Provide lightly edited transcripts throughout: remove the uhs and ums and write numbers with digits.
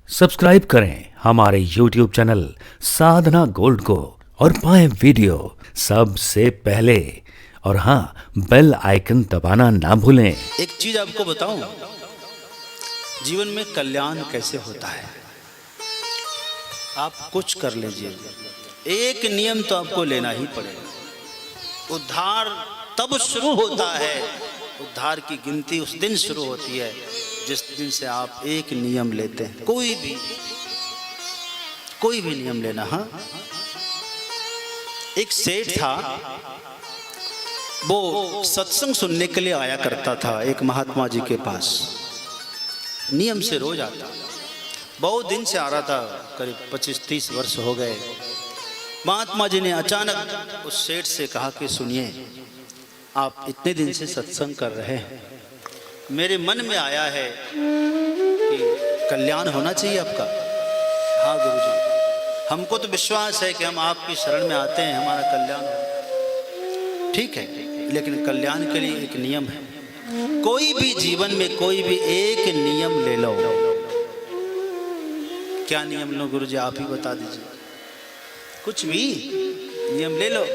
Subscribe करें हमारे YouTube channel साधना gold को और पाएं वीडियो सबसे पहले। और हाँ, बेल आइकन दबाना ना भूलें। एक चीज आपको बताऊं, जीवन में कल्याण कैसे होता है। आप कुछ कर लीजिए, एक नियम तो आपको लेना ही पड़ेगा। उद्धार तब शुरू होता है, उद्धार की गिनती उस दिन शुरू होती है जिस दिन से आप एक नियम लेते हैं। कोई भी नियम लेना। हाँ, एक सेठ था, वो सत्संग सुनने के लिए आया करता था एक महात्मा जी के पास। नियम से रोज आता, बहुत दिन से आ रहा था, करीब 25-30 वर्ष हो गए। महात्मा जी ने अचानक उस सेठ से कहा कि सुनिए, आप इतने दिन से सत्संग कर रहे हैं, मेरे मन में आया है कि कल्याण होना चाहिए आपका। हाँ गुरुजी, हमको तो विश्वास है कि हम आपकी शरण में आते हैं, हमारा कल्याण हो। ठीक है, लेकिन कल्याण के लिए एक नियम है। कोई भी जीवन में कोई भी एक नियम ले लो। क्या नियम लो गुरुजी, आप ही बता दीजिए। कुछ भी नियम ले लो।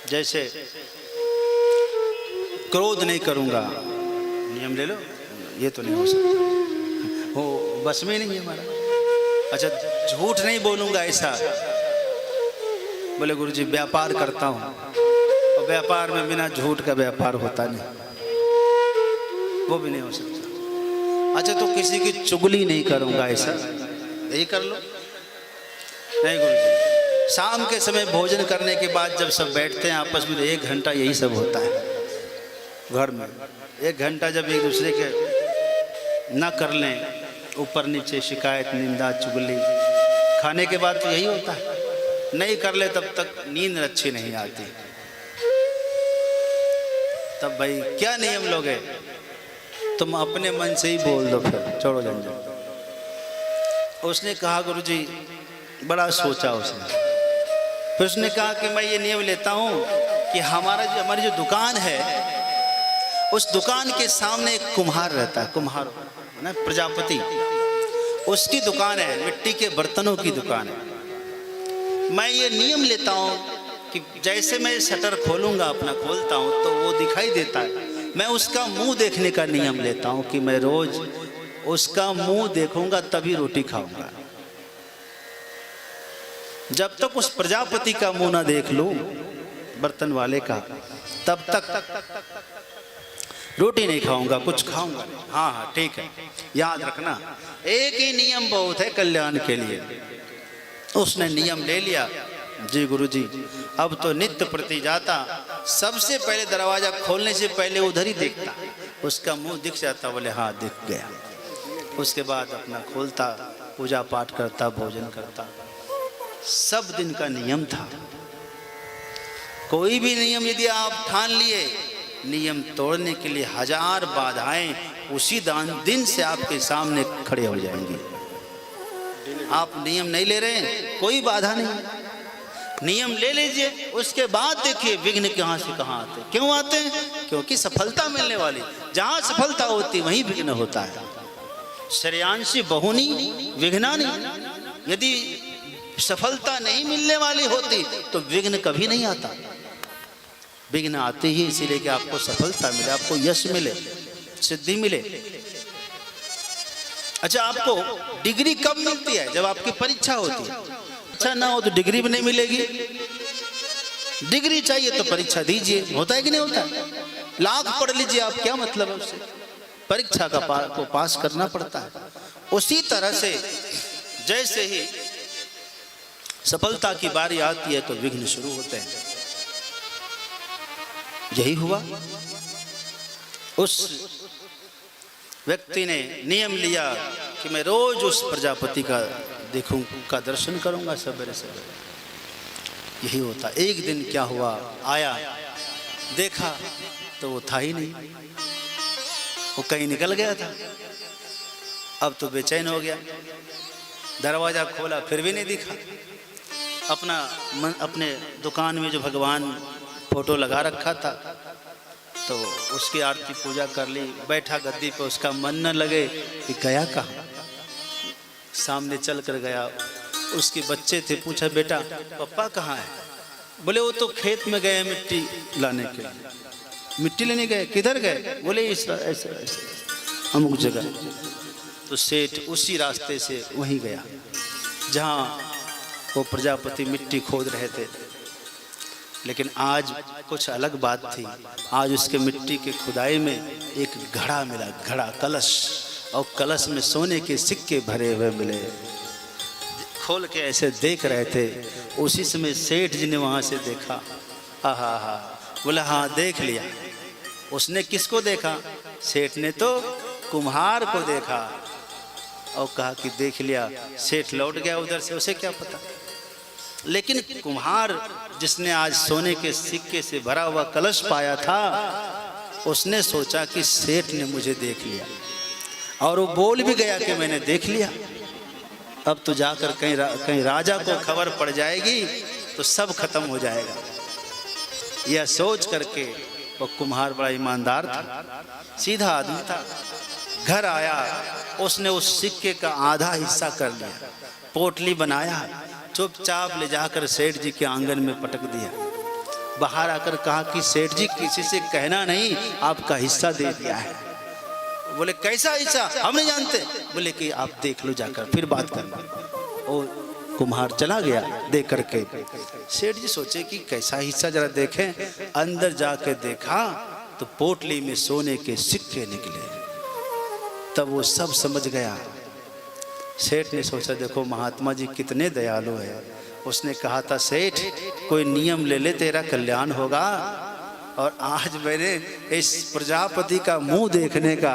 जैसे क्रोध नहीं करूंगा, नियम ले लो। ये तो नहीं हो सकता, वो बस में नहीं है हमारा। अच्छा, झूठ नहीं बोलूंगा, ऐसा बोले गुरुजी व्यापार करता हूँ, और व्यापार में बिना झूठ का व्यापार होता नहीं, वो भी नहीं हो सकता। अच्छा, तो किसी की चुगली नहीं करूंगा, ऐसा यही कर लो। नहीं गुरुजी, शाम के समय भोजन करने के बाद जब सब बैठते हैं आपस में, तो 1 घंटा यही सब होता है घर में। 1 घंटा जब एक दूसरे के ना कर लें, ऊपर नीचे शिकायत, निंदा, चुगली, खाने के बाद तो यही होता है। नहीं कर ले तब तक नींद अच्छी नहीं आती। तब भाई क्या नियम लोगे? तुम अपने मन से ही बोल दो, फिर छोड़ो झंझट। उसने कहा गुरुजी, बड़ा सोचा उसने, फिर उसने कहा कि मैं ये नियम लेता हूँ कि हमारी जो दुकान है, उस दुकान के सामने एक कुम्हार रहता है, कुम्हार ना, प्रजापति, उसकी दुकान है, मिट्टी के बर्तनों की दुकान है। मैं ये नियम लेता हूँ कि जैसे मैं शटर खोलूंगा, अपना खोलता हूँ तो वो दिखाई देता है, मैं उसका मुंह देखने का नियम लेता हूँ कि मैं रोज उसका मुंह देखूंगा तभी रोटी खाऊंगा। जब तक उस प्रजापति का मुंह ना देख लूं, बर्तन वाले का, तब तक रोटी नहीं खाऊंगा, कुछ खाऊंगा नहीं। हाँ हाँ ठीक है, याद रखना, एक ही नियम बहुत है कल्याण के लिए। उसने नियम ले लिया। जी गुरुजी, अब तो नित्य प्रति जाता, सबसे पहले दरवाजा खोलने से पहले उधर ही देखता, उसका मुंह दिख जाता, बोले हाँ दिख गया। उसके बाद अपना खोलता, पूजा पाठ करता, भोजन करता। सब दिन का नियम था। कोई भी नियम यदि आप ठान लिए, नियम तोड़ने के लिए 1000 बाधाएं उसी दिन से आपके सामने खड़े हो जाएंगी। आप नियम नहीं ले रहे हैं, कोई बाधा नहीं। नियम ले लीजिए, उसके बाद देखिए विघ्न कहां से कहां आते। क्यों आते हैं? क्योंकि सफलता मिलने वाली, जहां सफलता होती वहीं विघ्न होता है। श्रेयांसी बहुनी विघ्नानि, यदि सफलता नहीं मिलने वाली होती तो विघ्न कभी नहीं आता। विघ्न आते ही इसीलिए कि आपको सफलता मिले, आपको यश मिले, सिद्धि मिले। अच्छा, आपको डिग्री कब मिलती है? जब आपकी परीक्षा होती है। अच्छा ना हो तो डिग्री भी नहीं मिलेगी। डिग्री चाहिए तो परीक्षा दीजिए, होता है कि नहीं होता? लाख पढ़ लीजिए आप, क्या मतलब है उससे? परीक्षा को पास करना पड़ता है। उसी तरह से जैसे ही सफलता की बारी आती है तो विघ्न शुरू होते हैं। यही हुआ। उस व्यक्ति ने नियम लिया कि मैं रोज उस प्रजापति का का दर्शन करूंगा सवेरे सवेरे। यही होता। एक दिन क्या हुआ, आया, देखा तो वो था ही नहीं, वो कहीं निकल गया था। अब तो बेचैन हो गया, दरवाजा खोला फिर भी नहीं दिखा। अपने दुकान में जो भगवान फोटो लगा रखा था, तो उसकी आरती पूजा कर ली, बैठा गद्दी पे, उसका मन न लगे कि गया कहाँ, सामने चल कर गया, उसके बच्चे थे, पूछा बेटा पापा कहाँ है? बोले वो तो खेत में गए मिट्टी लाने के लिए। मिट्टी लेने गए? किधर गए? बोले ऐसा ऐसा अमुक जगह। तो सेठ उसी रास्ते से वहीं गया जहाँ वो प्रजापति मिट्टी खोद रहे थे। लेकिन आज कुछ अलग बात थी। आज उसके मिट्टी के खुदाई में एक घड़ा मिला, घड़ा, कलश, और कलश में सोने के सिक्के भरे हुए मिले। खोल के ऐसे देख रहे थे। उसी समय सेठ जी ने वहाँ से देखा। आहा हा, बोला हाँ देख लिया। उसने किसको देखा? सेठ ने तो कुम्हार को देखा और कहा कि देख लिया। सेठ लौट गया उधर से, उसे क्या पता। लेकिन कुम्हार जिसने आज सोने के सिक्के से भरा हुआ कलश पाया था, उसने सोचा कि सेठ ने मुझे देख लिया, और वो बोल भी गया कि मैंने देख लिया। अब तो जाकर कहीं राजा को खबर पड़ जाएगी तो सब खत्म हो जाएगा। यह सोच करके वो कुम्हार बड़ा ईमानदार था, सीधा आदमी था। घर आया, उसने उस सिक्के का आधा हिस्सा कर लिया, पोटली बनाया, चुपचाप ले जाकर सेठ जी के आंगन में पटक दिया। बाहर आकर कहा कि सेठ जी किसी से कहना नहीं, आपका हिस्सा दे दिया है। बोले कैसा हिस्सा? हम नहीं जानते। बोले कि आप देख लो जाकर, फिर बात करना। ओ कुम्हार चला गया दे करके। सेठ जी सोचे कि कैसा हिस्सा जरा देखें। अंदर जाके देखा तो पोटली में सोने के सिक्के निकले। तब वो सब समझ गया। सेठ ने सोचा देखो महात्मा जी कितने दयालु है। उसने कहा था सेठ कोई नियम ले ले, तेरा कल्याण होगा। और आज मैंने इस प्रजापति का मुंह देखने का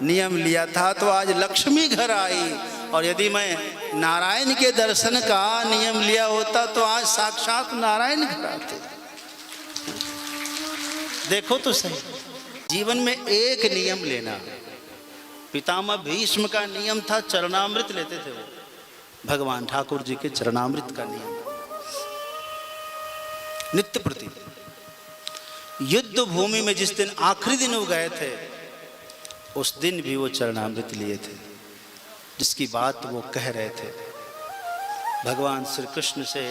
नियम लिया था तो आज लक्ष्मी घर आई, और यदि मैं नारायण के दर्शन का नियम लिया होता तो आज साक्षात नारायण घर आते। देखो तो सही, जीवन में एक नियम लेना। पितामह भीष्म का नियम था चरणामृत लेते थे वो, भगवान ठाकुर जी के चरणामृत का नियम नित्य प्रति। युद्ध भूमि में जिस दिन आखिरी दिन वो गए थे, उस दिन भी वो चरणामृत लिए थे, जिसकी बात वो कह रहे थे। भगवान श्री कृष्ण से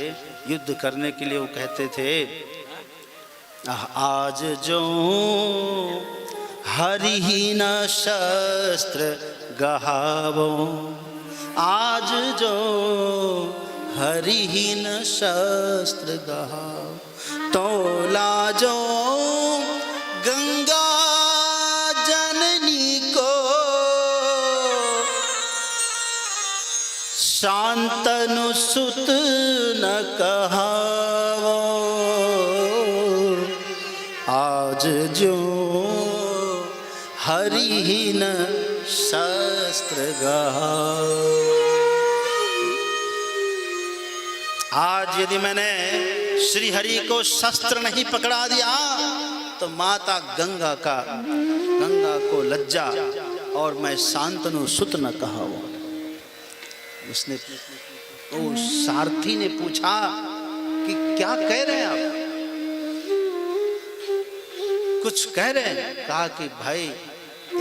युद्ध करने के लिए वो कहते थे, आज जो हरिहीन शस्त्र गहावो, आज जो हरिहीन शस्त्र गहावो, तो लाजो गंगा जननी को, शांतनु सुत न कहावो, आज जो हरिहीन शस्त्र गहावो। आज यदि मैंने श्री हरि को शस्त्र नहीं पकड़ा दिया तो माता गंगा को लज्जा, और मैं शांतनु सुत न कहावो। उसने वो सारथी ने पूछा कि क्या कह रहे हैं आप? कुछ कह रहे हैं? कहा कि भाई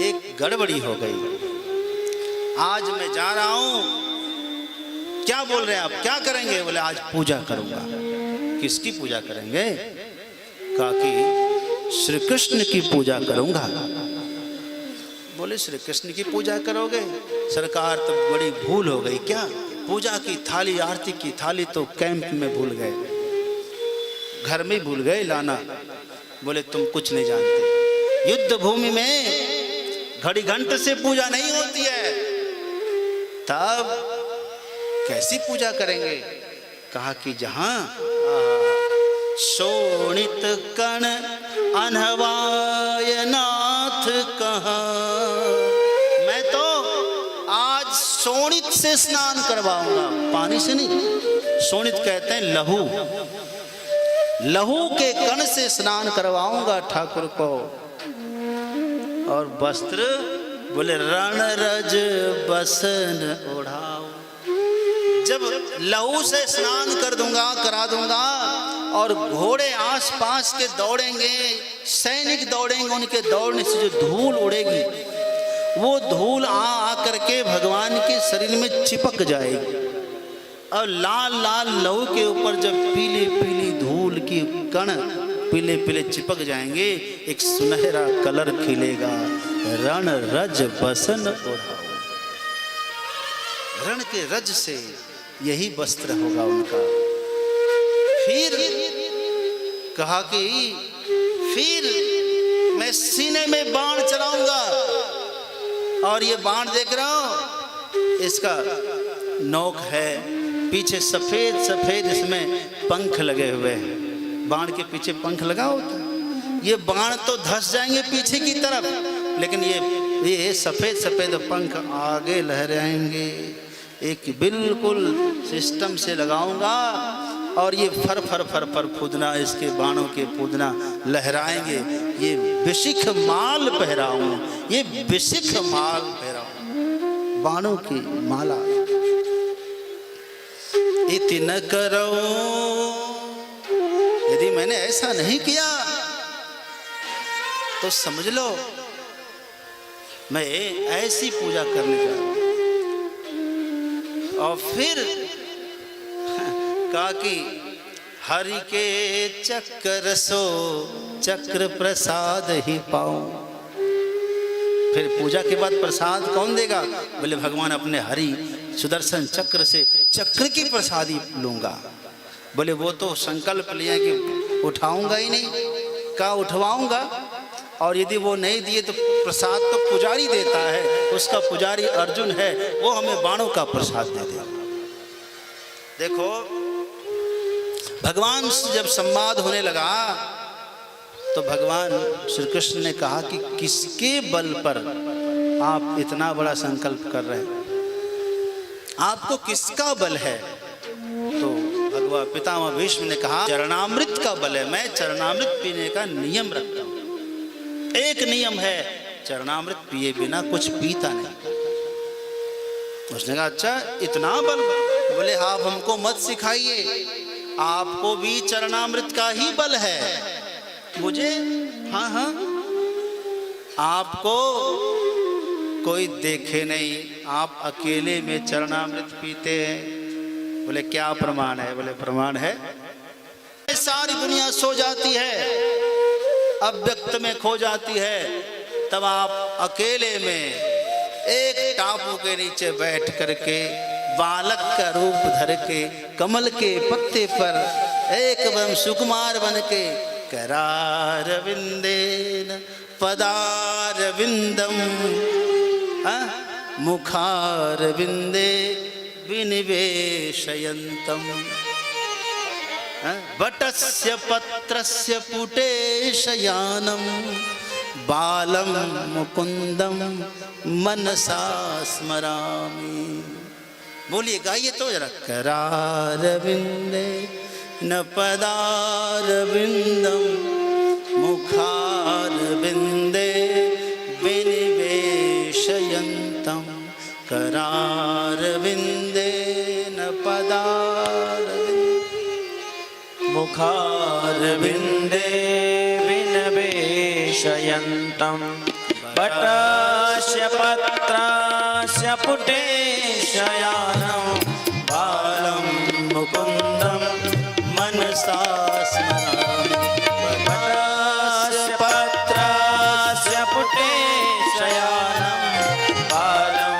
एक गड़बड़ी हो गई, आज मैं जा रहा हूं। क्या बोल रहे हैं आप, क्या करेंगे? बोले आज पूजा करूंगा। किसकी पूजा करेंगे? कहा कि श्री कृष्ण की पूजा करूंगा। बोले श्री कृष्ण की पूजा करोगे? सरकार तो बड़ी भूल हो गई। क्या? पूजा की थाली, आरती की थाली तो कैंप में भूल गए, घर में भूल गए लाना। बोले तुम कुछ नहीं जानते, युद्ध भूमि में घड़ी घंटे से पूजा नहीं होती है, तब कैसी पूजा करेंगे? कहा कि जहां शोणित कण अनहवाय नाथ कहा, मैं तो आज शोणित से स्नान करवाऊंगा, पानी से नहीं। शोणित कहते हैं लहू, लहू के कण से स्नान करवाऊंगा ठाकुर को। और वस्त्र बोले रण रज बसन ओढ़ाओ। जब लहू से स्नान कर दूंगा, करा दूंगा, और घोड़े आसपास के दौड़ेंगे, सैनिक दौड़ेंगे, उनके दौड़ने से जो धूल उड़ेगी वो धूल आ करके भगवान के शरीर में चिपक जाएगी और लाल लाल लहू के ऊपर जब पीली पीली धूल की कण पीले पीले चिपक जाएंगे, एक सुनहरा कलर खिलेगा, रण रज बसन ओढ़ाओ। रण के रज से यही वस्त्र होगा उनका। फिर कहा कि फिर मैं सीने में बाण चलाऊंगा, और ये बाण देख रहा हूं, इसका नोक है, पीछे सफेद सफेद इसमें पंख लगे हुए हैं। बाण के पीछे पंख लगा होता है। ये बाण तो धस जाएंगे पीछे की तरफ, लेकिन ये सफेद सफेद पंख आगे लहराएंगे। एक बिल्कुल सिस्टम से लगाऊंगा और ये फर फर फर फर फूदना, इसके बाणों के फूदना लहराएंगे। ये विशिख माल पहराऊं, ये विशिख माल पहराऊं, बाणों की माला। इतन करो, यदि मैंने ऐसा नहीं किया तो समझ लो मैं ऐसी पूजा करने जा रहा हूं। और फिर कहा कि हरि के चक्र सो चक्र प्रसाद ही पाऊं। फिर पूजा के बाद प्रसाद कौन देगा? बोले भगवान अपने हरि सुदर्शन चक्र से चक्र की प्रसादी लूंगा। बोले वो तो संकल्प लिया कि उठाऊंगा ही नहीं, का उठवाऊंगा, और यदि वो नहीं दिए तो प्रसाद तो पुजारी देता है, उसका पुजारी अर्जुन है, वो हमें बाणों का प्रसाद दे दे। देखो भगवान से जब संवाद होने लगा तो भगवान श्री कृष्ण ने कहा कि किसके बल पर आप इतना बड़ा संकल्प कर रहे हैं, आपको किसका बल है? तो भगवान पितामह भीष्म ने कहा चरणामृत का बल है, मैं चरणामृत पीने का नियम रखता हूं। एक नियम है, चरणामृत पिए बिना कुछ पीता नहीं। उसने कहा अच्छा इतना बल? बोले आप हमको मत सिखाइए, आपको भी चरणामृत का ही बल है। मुझे? हाँ हाँ, आपको कोई देखे नहीं, आप अकेले में चरणामृत पीते हैं। बोले क्या प्रमाण है? बोले प्रमाण है सारी दुनिया सो जाती है, अव्यक्त में खो जाती है, तब आप अकेले में एक टापू के नीचे बैठ करके बालक का रूप धर के कमल के पत्ते पर एकदम सुकुमार बन के करारविंदेन पदारविंदम मुखारविंदे विनिवेशयन्तम वटस्य पत्रस्य पुटे शयानम बालम मुकुंदम मनसा स्मरामि। बोलिए गाइए तो जरा। करारविंदे न पदारविंदम मुखारविंदे विनिवेशयन्तम करारविंदे न पदारविंदे मुखारविंदे विनिवेशयन्तम वटस्य पत्रस्य पुटे शयानं बालं मुकुन्दं मनसा स्मरामि। वटस्य पत्रस्य पुटे शयानं बालं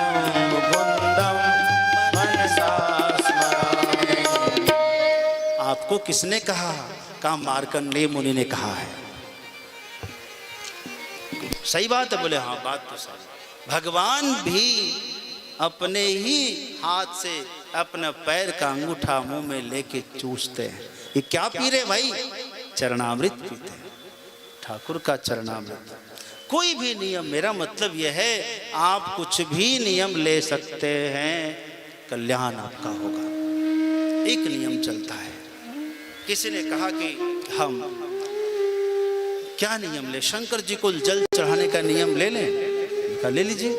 मुकुन्दं मनसा स्मरामि। आपको किसने कहा? का मार्कंडेय मुनि ने कहा है। सही बात है? बोले हाँ बात तो सही। भगवान भी अपने ही हाथ से अपने पैर का अंगूठा मुंह में लेके चूसते हैं। ये क्या पी रहे भाई? चरणामृत पीते हैं, ठाकुर का चरणामृत। कोई भी नियम, मेरा मतलब यह है आप कुछ भी नियम ले सकते हैं, कल्याण आपका होगा। एक नियम चलता है। किसी ने कहा कि हम क्या नियम ले? शंकर जी को जल चढ़ाने का नियम ले लें? ले लीजिए,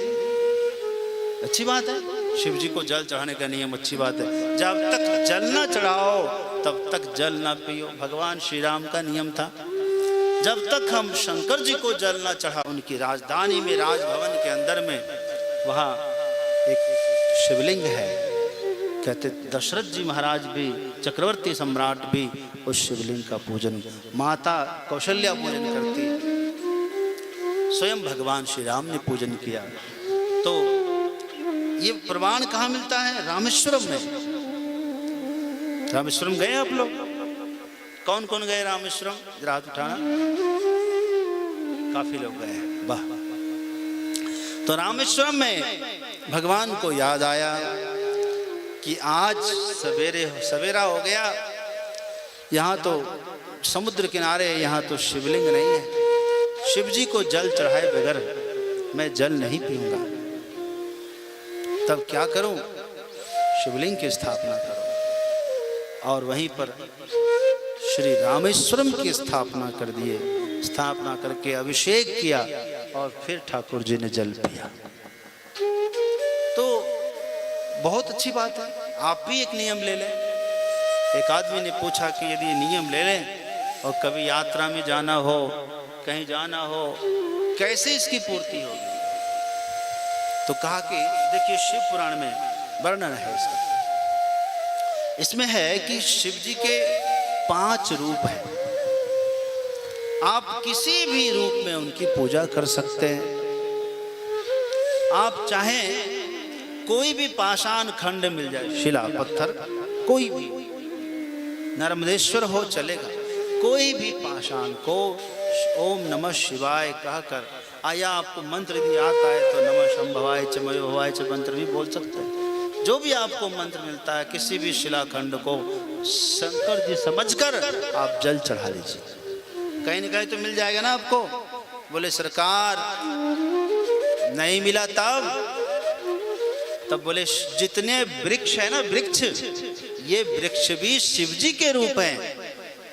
अच्छी बात है। शिव जी को जल चढ़ाने का नियम अच्छी बात है। जब तक जल ना चढ़ाओ तब तक जल ना पियो, भगवान श्री राम का नियम था। जब तक हम शंकर जी को जल ना चढ़ा, उनकी राजधानी में राजभवन के अंदर में वहाँ एक शिवलिंग है। कहते दशरथ जी महाराज भी, चक्रवर्ती सम्राट भी उस शिवलिंग का पूजन, माता कौशल्या पूजन करती, स्वयं भगवान श्री राम ने पूजन किया। तो ये प्रमाण कहाँ मिलता है? रामेश्वरम में। रामेश्वरम गए आप लोग? कौन कौन गए रामेश्वरम? जरा हाथ उठाना। काफी लोग गए, वाह। तो रामेश्वरम में भगवान को याद आया कि आज सवेरा हो गया, यहाँ तो समुद्र किनारे, यहाँ तो शिवलिंग नहीं है, शिव जी को जल चढ़ाए बगैर मैं जल नहीं पीऊंगा। तब क्या करूं? शिवलिंग की स्थापना करो। और वहीं पर श्री रामेश्वरम की स्थापना कर दिए। स्थापना करके अभिषेक किया और फिर ठाकुर जी ने जल पिया। तो बहुत अच्छी बात है, आप भी एक नियम ले लें। एक आदमी ने पूछा कि यदि नियम ले लें और कभी यात्रा में जाना हो, कहीं जाना हो, कैसे इसकी पूर्ति होगी? तो कहा कि देखिए, शिव पुराण में वर्णन है इसका। इसमें है कि शिव जी के 5 रूप हैं। आप किसी भी रूप में उनकी पूजा कर सकते हैं। आप चाहें कोई भी पाषाण खंड मिल जाए, शिला पत्थर, कोई भी, नर्मदेश्वर हो चलेगा, कोई भी पाषाण को ओम नमः शिवाय कहकर, आया आपको मंत्र यदि आता है तो नमः शंभवाय च मयो भवाय च मंत्र भी बोल सकते हैं। जो भी आपको मंत्र मिलता है, किसी भी शिलाखंड को शंकर जी समझकर आप जल चढ़ा लीजिए। कहीं न कहीं तो मिल जाएगा ना आपको। बोले सरकार नहीं मिला तब बोले जितने वृक्ष है ना, वृक्ष, ये वृक्ष भी शिव जी के रूप हैं।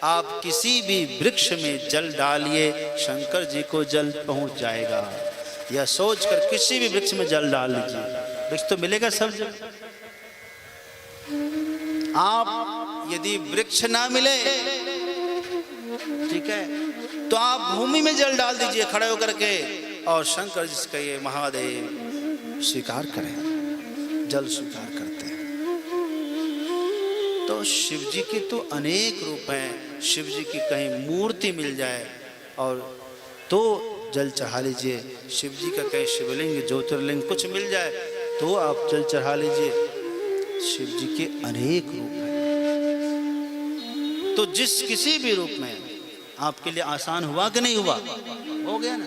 आप किसी भी वृक्ष में जल डालिए, शंकर जी को जल पहुंच जाएगा। यह सोचकर किसी भी वृक्ष में जल डाल लीजिए, वृक्ष तो मिलेगा सब जगह। आप यदि वृक्ष ना मिले, ठीक है, तो आप भूमि में जल डाल दीजिए खड़े होकर के, और शंकर जी से कहिए महादेव स्वीकार करें, जल स्वीकार करते हैं। तो शिव जी के तो अनेक रूप हैं। शिव जी की कहीं मूर्ति मिल जाए और तो जल चढ़ा लीजिए। शिव जी का कहीं शिवलिंग, ज्योतिर्लिंग कुछ मिल जाए तो आप जल चढ़ा लीजिए। शिव जी के अनेक रूप हैं। तो जिस किसी भी रूप में आपके लिए आसान हुआ कि नहीं हुआ? हो गया ना।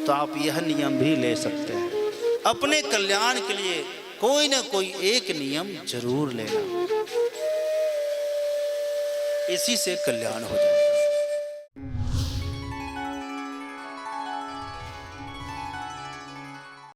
तो आप यह नियम भी ले सकते हैं। अपने कल्याण के लिए कोई ना कोई एक नियम जरूर लेना, इसी से कल्याण हो जाए।